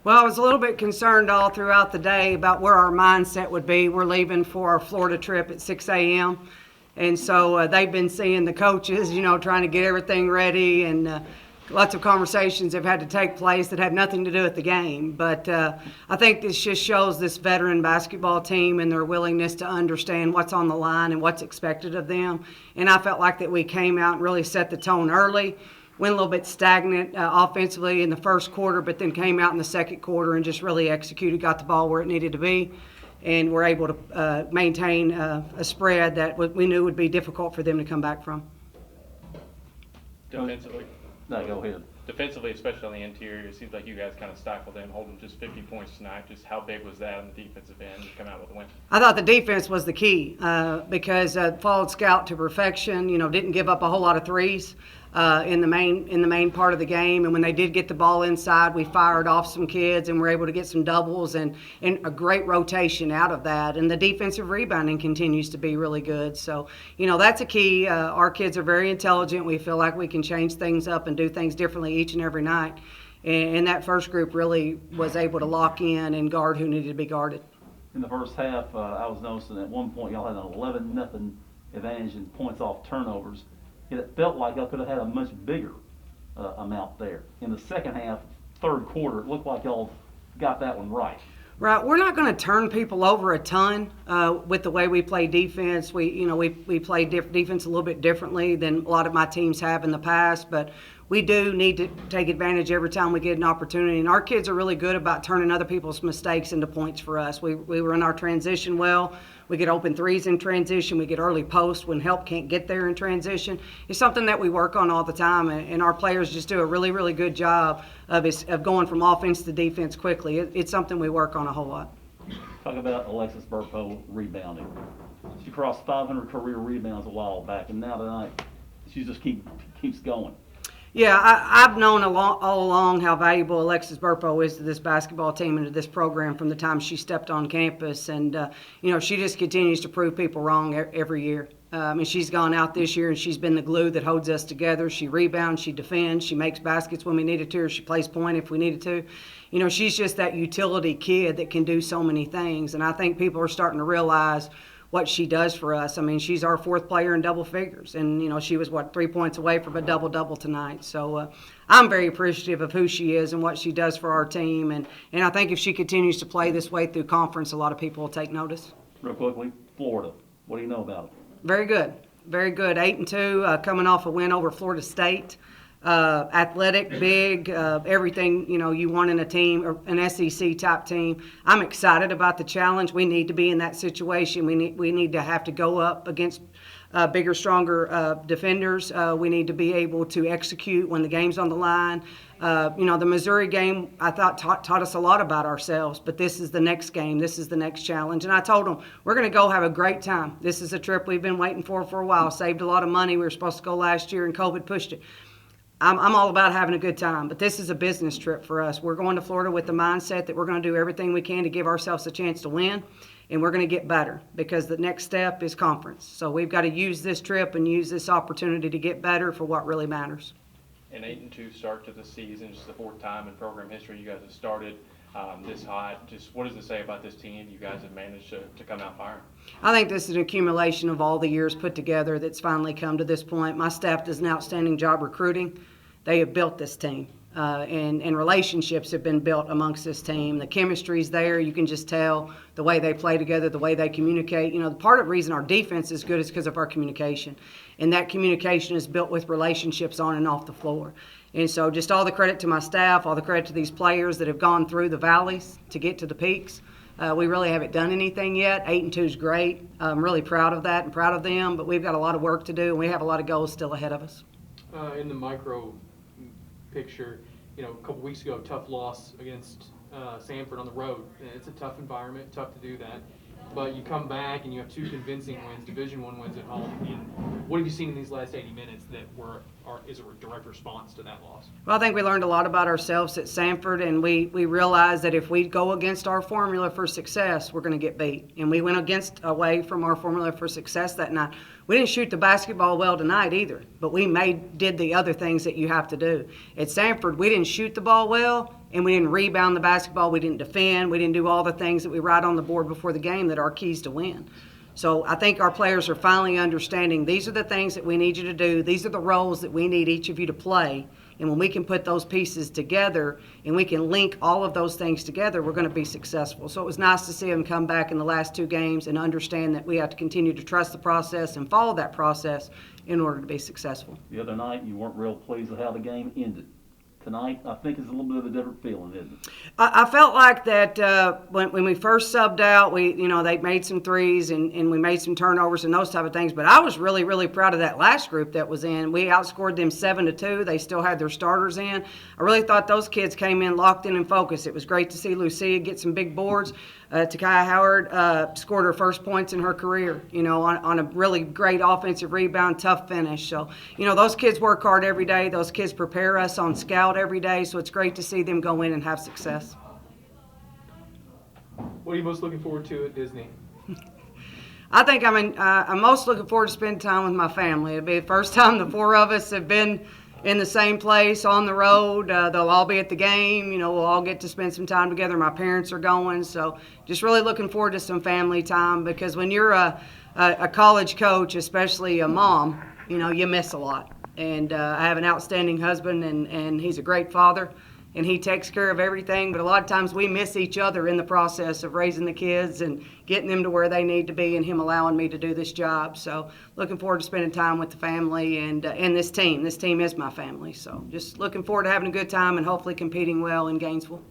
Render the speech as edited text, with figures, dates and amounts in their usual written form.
Well, I was a little bit concerned all throughout the day about where our mindset would be. We're leaving for our Florida trip at 6 a.m. And so they've been seeing the coaches, trying to get everything ready, and lots of conversations have had to take place that had nothing to do with the game. But I think this just shows this veteran basketball team and their willingness to understand what's on the line and what's expected of them. And I felt like that we came out and really set the tone early. Went a little bit stagnant offensively in the first quarter, but then came out in the second quarter and just really executed, got the ball where it needed to be, and were able to maintain a spread that we knew would be difficult for them to come back from. Defensively? No, go ahead. Defensively, especially on the interior, it seems like you guys kind of stifled them, holding just 50 points tonight. Just how big was that on the defensive end to come out with a win? I thought the defense was the key because followed Scout to perfection. Didn't give up a whole lot of threes in the main part of the game. And when they did get the ball inside, we fired off some kids and were able to get some doubles and a great rotation out of that. And the defensive rebounding continues to be really good. So that's a key. Our kids are very intelligent. We feel like we can change things up and do things differently each and every night. And that first group really was able to lock in and guard who needed to be guarded. In the first half, I was noticing at one point y'all had an 11-0 advantage in points off turnovers. Yet it felt like y'all could have had a much bigger amount there. In the second half, third quarter, it looked like y'all got that one right. Right, we're not going to turn people over a ton with the way we play defense. We play defense a little bit differently than a lot of my teams have in the past, but we do need to take advantage every time we get an opportunity. And our kids are really good about turning other people's mistakes into points for us. We run our transition well. We get open threes in transition. We get early posts when help can't get there in transition. It's something that we work on all the time, and our players just do a really, really good job of going from offense to defense quickly. It's something we work on a whole lot. Talk about Alexis Burpo rebounding. She crossed 500 career rebounds a while back, and now tonight she just keeps going. Yeah, I've known all along how valuable Alexis Burpo is to this basketball team and to this program from the time she stepped on campus. And, she just continues to prove people wrong every year. She's gone out this year and she's been the glue that holds us together. She rebounds, she defends, she makes baskets when we needed to, or she plays point if we needed to. She's just that utility kid that can do so many things. And I think people are starting to realize what she does for us. She's our fourth player in double figures, and she was 3 points away from a double-double tonight. So I'm very appreciative of who she is and what she does for our team, and I think if she continues to play this way through conference, a lot of people will take notice. Real quickly, Florida, what do you know about it? Very good, very good. 8-2, coming off a win over Florida State. Athletic, big, everything you want in a team, or an SEC type team. I'm excited about the challenge. We need to be in that situation. We need to have to go up against bigger, stronger defenders. We need to be able to execute when the game's on the line. The Missouri game, I thought, taught us a lot about ourselves, but this is the next game. This is the next challenge. And I told them, we're going to go have a great time. This is a trip we've been waiting for a while. Saved a lot of money. We were supposed to go last year, and COVID pushed it. I'm all about having a good time, but this is a business trip for us. We're going to Florida with the mindset that we're going to do everything we can to give ourselves a chance to win, and we're going to get better because the next step is conference. So we've got to use this trip and use this opportunity to get better for what really matters. An 8-2 start to the season, just the fourth time in program history you guys have started this hot. Just what does it say about this team? You guys have managed to come out firing. I think this is an accumulation of all the years put together that's finally come to this point. My staff does an outstanding job recruiting. They have built this team, and relationships have been built amongst this team. The chemistry's there. You can just tell the way they play together, the way they communicate. The part of the reason our defense is good is because of our communication, and that communication is built with relationships on and off the floor. And so just all the credit to my staff, all the credit to these players that have gone through the valleys to get to the peaks. We really haven't done anything yet. 8-2 is great. I'm really proud of that and proud of them, but we've got a lot of work to do, and we have a lot of goals still ahead of us. In the micro picture, a couple weeks ago, tough loss against Samford on the road. It's a tough environment, tough to do that. But you come back and you have two convincing wins, Division I wins at home. And what have you seen in these last 80 minutes that were is a direct response to that loss? Well, I think we learned a lot about ourselves at Sanford, and we realized that if we go against our formula for success, we're going to get beat. And we went away from our formula for success that night. We didn't shoot the basketball well tonight either, but we did the other things that you have to do. At Sanford, we didn't shoot the ball well, and we didn't rebound the basketball. We didn't defend. We didn't do all the things that we write on the board before the game that are keys to win. So I think our players are finally understanding these are the things that we need you to do. These are the roles that we need each of you to play. And when we can put those pieces together and we can link all of those things together, we're going to be successful. So it was nice to see them come back in the last 2 games and understand that we have to continue to trust the process and follow that process in order to be successful. The other night, you weren't real pleased with how the game ended. Tonight, I think it's a little bit of a different feeling, isn't it? I felt like that when we first subbed out, they made some threes and we made some turnovers and those type of things. But I was really, really proud of that last group that was in. We outscored them 7-2. They still had their starters in. I really thought those kids came in locked in and focused. It was great to see Lucia get some big boards. Takaya Howard scored her first points in her career, on a really great offensive rebound, tough finish. So, those kids work hard every day. Those kids prepare us on scout every day. So it's great to see them go in and have success. What are you most looking forward to at Disney? I think I'm most looking forward to spending time with my family. It'll be the first time the 4 of us have been in the same place on the road. They'll all be at the game. We'll all get to spend some time together. My parents are going. So just really looking forward to some family time, because when you're a college coach, especially a mom, you miss a lot. And I have an outstanding husband, and he's a great father, and he takes care of everything. But a lot of times we miss each other in the process of raising the kids and getting them to where they need to be, and him allowing me to do this job. So looking forward to spending time with the family and this team. This team is my family. So just looking forward to having a good time and hopefully competing well in Gainesville.